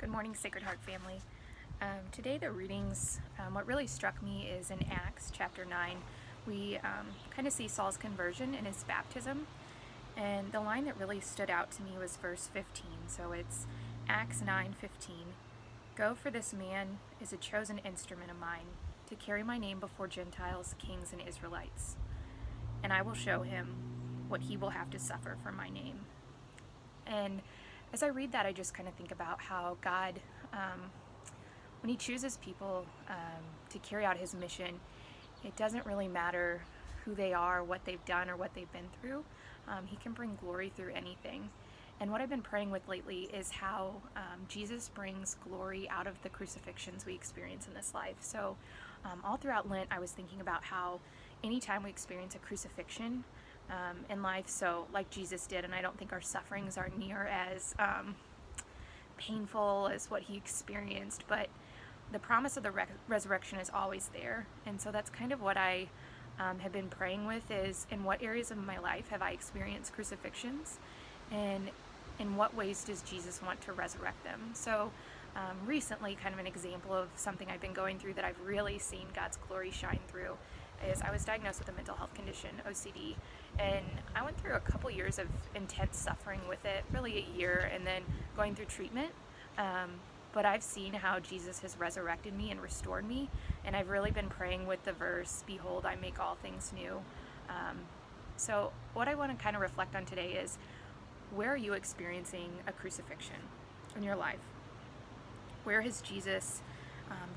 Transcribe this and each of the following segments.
Good morning, Sacred Heart family. Today the readings, what really struck me is in Acts chapter 9. We kind of see Saul's conversion and his baptism. And the line that really stood out to me was verse 15. So it's Acts 9:15. Go, for this man is a chosen instrument of mine to carry my name before Gentiles, kings, and Israelites. And I will show him what he will have to suffer for my name. And as I read that, I just kind of think about how God, when he chooses people to carry out his mission, it doesn't really matter who they are, what they've done, or what they've been through. He can bring glory through anything. And what I've been praying with lately is how Jesus brings glory out of the crucifixions we experience in this life. So all throughout Lent, I was thinking about how anytime we experience a crucifixion in life, so like Jesus did, and I don't think our sufferings are near as painful as what he experienced, but the promise of the resurrection is always there. And so that's kind of what I have been praying with, is in what areas of my life have I experienced crucifixions, and in what ways does Jesus want to resurrect them? So recently, kind of an example of something I've been going through that I've really seen God's glory shine through is I was diagnosed with a mental health condition, OCD, and I went through a couple years of intense suffering with it, really a year, and then going through treatment. But I've seen how Jesus has resurrected me and restored me, and I've really been praying with the verse, behold, I make all things new. So what I want to kind of reflect on today is, where are you experiencing a crucifixion in your life? Where has Jesus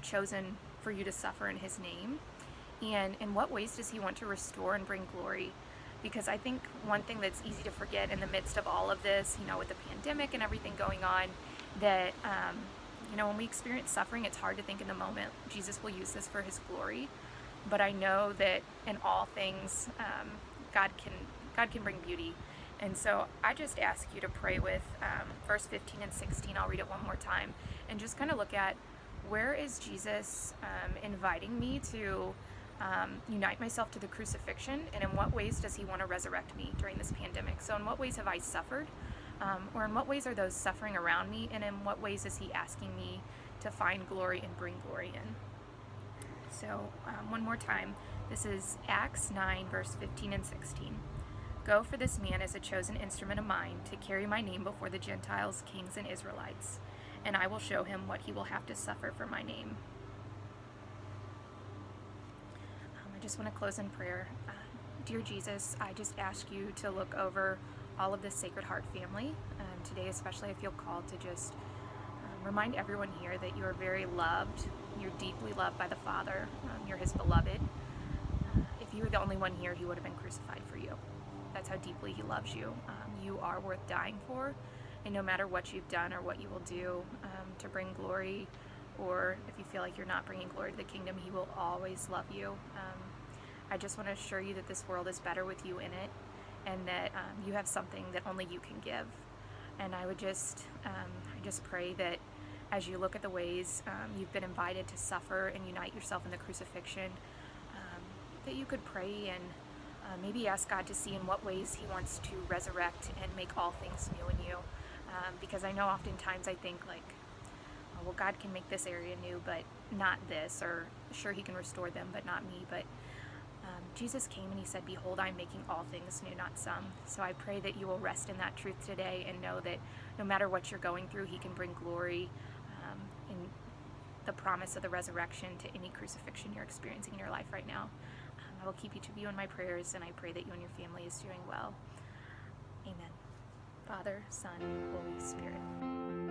chosen for you to suffer in his name? And in what ways does he want to restore and bring glory? Because I think one thing that's easy to forget in the midst of all of this, with the pandemic and everything going on, that, when we experience suffering, it's hard to think in the moment, Jesus will use this for his glory. But I know that in all things, God can bring beauty. And so I just ask you to pray with verse 15 and 16. I'll read it one more time. And just kind of look at, where is Jesus inviting me to unite myself to the crucifixion, and in what ways does he want to resurrect me during this pandemic? So in what ways have I suffered? Or in what ways are those suffering around me? And in what ways is he asking me to find glory and bring glory in? So one more time. This is Acts 9, verse 15 and 16. Go, for this man is a chosen instrument of mine to carry my name before the Gentiles, kings, and Israelites. And I will show him what he will have to suffer for my name. I just want to close in prayer. Dear Jesus, I just ask you to look over all of this Sacred Heart family. Today especially, I feel called to just remind everyone here that you are very loved. You're deeply loved by the Father. You're his beloved. If you were the only one here, he would have been crucified for you. That's how deeply he loves you. You are worth dying for. And no matter what you've done or what you will do to bring glory, or if you feel like you're not bringing glory to the kingdom, he will always love you. I just want to assure you that this world is better with you in it, and that you have something that only you can give. And I just pray that as you look at the ways you've been invited to suffer and unite yourself in the crucifixion, that you could pray and maybe ask God to see in what ways he wants to resurrect and make all things new in you. Because I know oftentimes I think like, oh, well, God can make this area new, but not this, or sure, he can restore them, but not me. But Jesus came and he said, behold, I'm making all things new, not some. So I pray that you will rest in that truth today and know that no matter what you're going through, he can bring glory in the promise of the resurrection to any crucifixion you're experiencing in your life right now. I will keep each of you in my prayers, and I pray that you and your family is doing well. Amen. Father, Son, Holy Spirit.